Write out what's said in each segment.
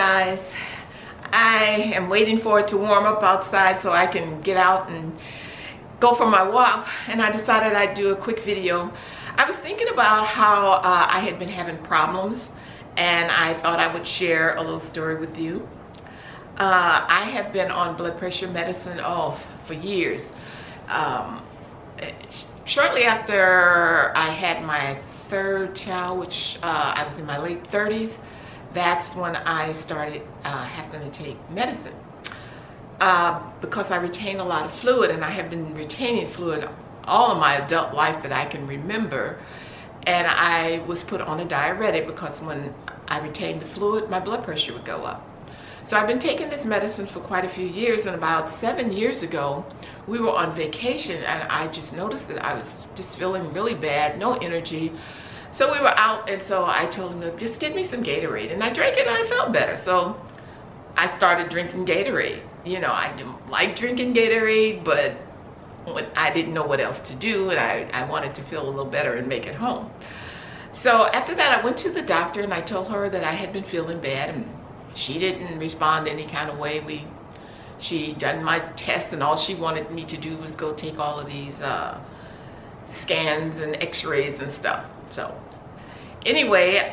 guys. I am waiting for it to warm up outside so I can get out and go for my walk, and I decided I'd do a quick video. I was thinking about how I had been having problems, and I thought I would share a little story with you. I have been on blood pressure medicine for years. Shortly after I had my third child, which I was in my late 30s, that's when I started having to take medicine because I retain a lot of fluid, and I have been retaining fluid all of my adult life that I can remember. And I was put on a diuretic because when I retained the fluid, my blood pressure would go up. So I've been taking this medicine for quite a few years, and about 7 years ago, we were on vacation, and I just noticed that I was just feeling really bad, no energy. So we were out, and so I told him to just get me some Gatorade, and I drank it and I felt better. So I started drinking Gatorade. You know, I didn't like drinking Gatorade, but I didn't know what else to do, and I wanted to feel a little better and make it home. So after that, I went to the doctor, and I told her that I had been feeling bad, and she didn't respond any kind of way. She done my tests, and all she wanted me to do was go take all of these scans and x-rays and stuff. So anyway,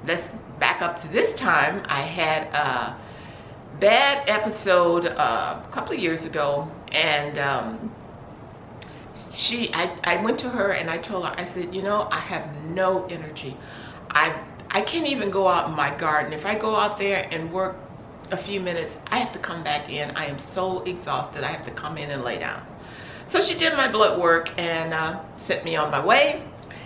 let's back up to this time. I had a bad episode a couple of years ago, and I went to her and I told her, I said, you know, I have no energy. I can't even go out in my garden. If I go out there and work a few minutes, I have to come back in. I am so exhausted. I have to come in and lay down. So she did my blood work and sent me on my way.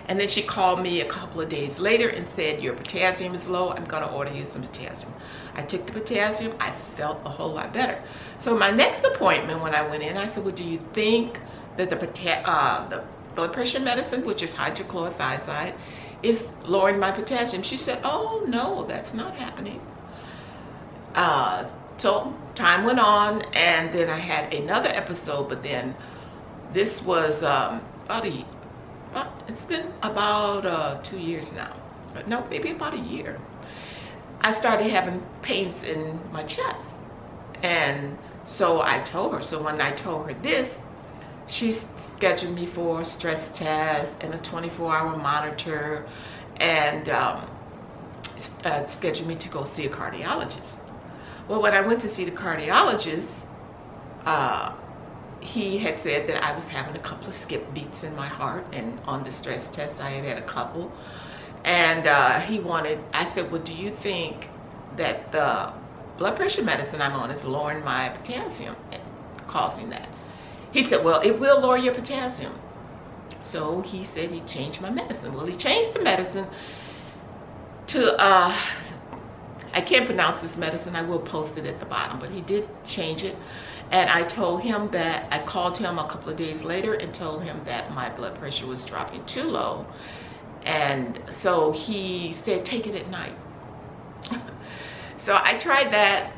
And then she called me a couple of days later and said, your potassium is low. I'm going to order you some potassium. I took the potassium. I felt a whole lot better. So my next appointment, when I went in, I said, well, do you think that the blood pressure medicine, which is hydrochlorothiazide, is lowering my potassium? She said, oh, no, that's not happening. So time went on, and then I had another episode, but then this was it's been about 2 years now. No, maybe about a year. I started having pains in my chest. And so I told her. So when I told her this, she scheduled me for a stress test and a 24-hour monitor, and scheduled me to go see a cardiologist. Well, when I went to see the cardiologist, he had said that I was having a couple of skip beats in my heart, and on the stress test I had a couple. And I said, well, do you think that the blood pressure medicine I'm on is lowering my potassium and causing that? He said, well, it will lower your potassium. So he said he changed my medicine. Well, he changed the medicine to, I can't pronounce this medicine. I will post it at the bottom, but he did change it. And I told him that, I called him a couple of days later and told him that my blood pressure was dropping too low. And so he said, take it at night. So I tried that,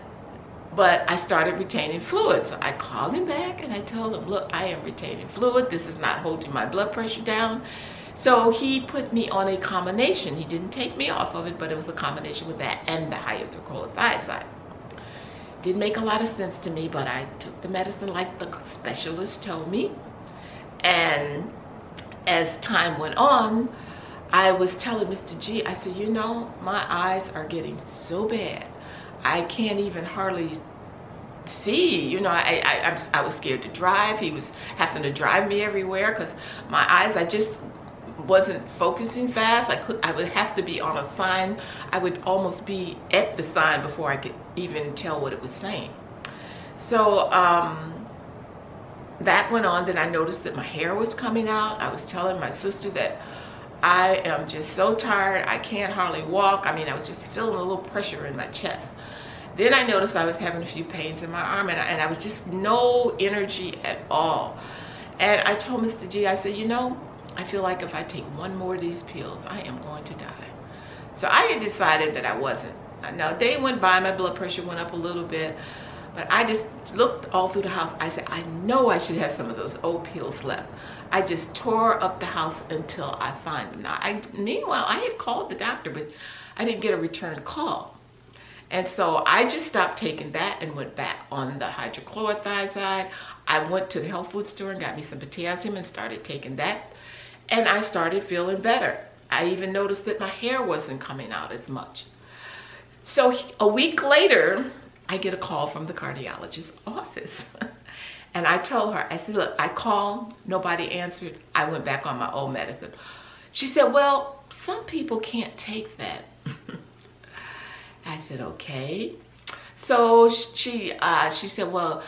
but I started retaining fluid. So I called him back and I told him, look, I am retaining fluid. This is not holding my blood pressure down. So he put me on a combination. He didn't take me off of it, but it was a combination with that and the hydrochlorothiazide. Didn't make a lot of sense to me, but I took the medicine like the specialist told me. And as time went on, I was telling Mr. G, I said, you know, my eyes are getting so bad. I can't even hardly see. You know, I was scared to drive. He was having to drive me everywhere because my eyes, I just wasn't focusing fast. I would have to be on a sign. I would almost be at the sign before I could even tell what it was saying. So that went on. Then I noticed that my hair was coming out. I was telling my sister that I am just so tired. I can't hardly walk. I mean, I was just feeling a little pressure in my chest. Then I noticed I was having a few pains in my arm, and I was just no energy at all. And I told Mr. G, I said, you know, I feel like if I take one more of these pills, I am going to die. So I had decided that I wasn't. Now, a day went by, my blood pressure went up a little bit, but I just looked all through the house. I said, I know I should have some of those old pills left. I just tore up the house until I find them. Now, meanwhile, I had called the doctor, but I didn't get a return call. And so I just stopped taking that and went back on the hydrochlorothiazide. I went to the health food store and got me some potassium and started taking that. And I started feeling better. I even noticed that my hair wasn't coming out as much. So a week later, I get a call from the cardiologist's office. And I told her, I said, look, I called, nobody answered. I went back on my old medicine. She said, well, some people can't take that. I said, okay. So she said, well,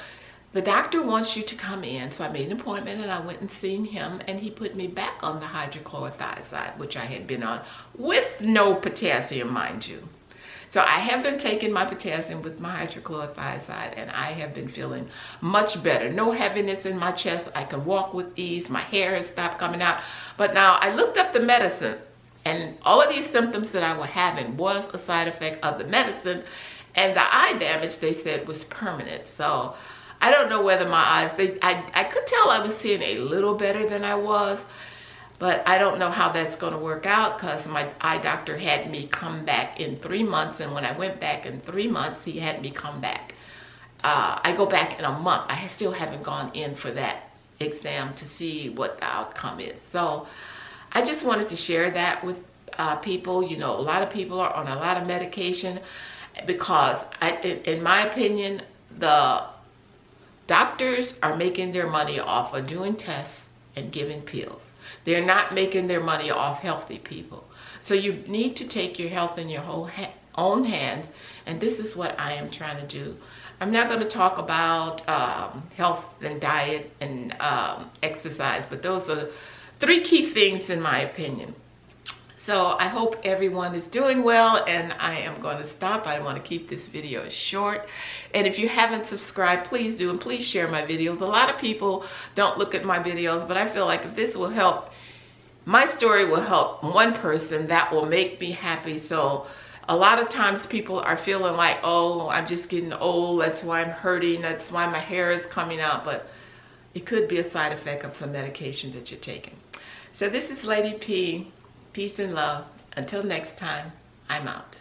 the doctor wants you to come in. So I made an appointment and I went and seen him, and he put me back on the hydrochlorothiazide, which I had been on with no potassium, mind you. So I have been taking my potassium with my hydrochlorothiazide, and I have been feeling much better. No heaviness in my chest. I can walk with ease. My hair has stopped coming out. But now I looked up the medicine, and all of these symptoms that I was having was a side effect of the medicine, and the eye damage, they said, was permanent. So I don't know whether my eyes, I could tell I was seeing a little better than I was, but I don't know how that's going to work out, because my eye doctor had me come back in 3 months, and when I went back in 3 months, he had me come back. I go back in a month. I still haven't gone in for that exam to see what the outcome is. So I just wanted to share that with people. You know, a lot of people are on a lot of medication because, in my opinion, the doctors are making their money off of doing tests and giving pills. They're not making their money off healthy people. So you need to take your health in your own hands, and this is what I am trying to do. I'm not going to talk about health and diet and exercise, but those are 3 key things in my opinion. So I hope everyone is doing well, and I am going to stop. I want to keep this video short. And if you haven't subscribed, please do, and please share my videos. A lot of people don't look at my videos, but I feel like if this will help, my story will help one person, that will make me happy. So a lot of times people are feeling like, oh, I'm just getting old, that's why I'm hurting, that's why my hair is coming out, but it could be a side effect of some medication that you're taking. So this is Lady P. Peace and love. Until next time, I'm out.